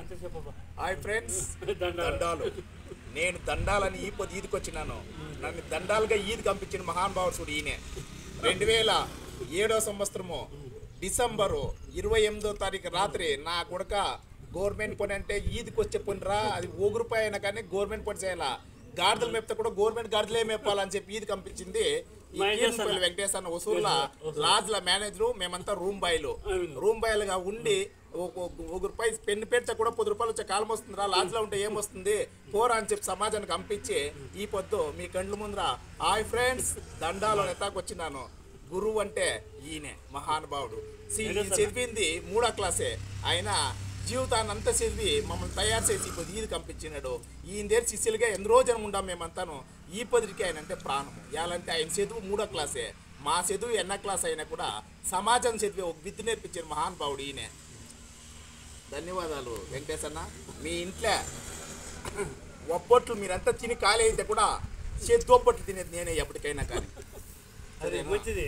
Hi friends, దండాలు. నేను దండాలని ఈ పొద్దు ఈద్కి వచ్చినాను. నన్ను దండాలుగా ఈద్ పంపించిన మహానుభావుడు ఈయనే. 2007 సంవత్సరము డిసెంబరు 28వ తారీఖు రాత్రి నా కొడుక గవర్నమెంట్ పని అంటే ఈద్కి వచ్చే పని రా, అది రూపాయి అయినా కానీ గవర్నమెంట్ పని చేయాలా, గాడిదలు మేపితే కూడా గవర్నమెంట్ గాడిదలే మేపాలని చెప్పి ఈద్ పంపించింది వెంకటేశ్ అన్న వసూర్ల లాడ్జ్ల మేనేజరు. మేమంతా రూమ్ బాయ్లుగా ఉండి రూపాయి పెన్ను పెడితే కూడా ₹10 వచ్చే కాలం వస్తుందిరా, లాడ్జ్లో ఉంటే ఏమొస్తుంది పోరా అని చెప్పి సమాజానికి పంపించి ఈ పొద్దు మీ కండ్ల ముందర హాయ్ ఫ్రెండ్స్ దండాలో నెతాకు వచ్చినాను. గురువు అంటే ఈయనే మహానుభావుడు. చదివింది 3వ క్లాసే, ఆయన జీవితాన్ని అంతా చదివి మమ్మల్ని తయారు చేసి ఇప్పుడు ఈది పంపించినాడు. ఈయన దగ్గర శిష్యులుగా ఎందరో జనం ఉండాం మేమంతాను. ఈ పొద్దుకి ఆయన అంటే ప్రాణం. ఎలాంటి ఆయన చదువు 3వ క్లాసే, మా చదువు ఎన్న క్లాస్ అయినా కూడా సమాజం చదివి ఒక విద్య నేర్పించిన మహానుభావుడు ఈయనే. ధన్యవాదాలు వెంకటేశ్ అన్న. మీ ఇంట్లో ఒప్పట్లు మీరంతా తిని ఖాళీ అయితే కూడా చేతి ఒప్పట్లు తినేది నేనే ఎప్పటికైనా కానీ. మంచిది.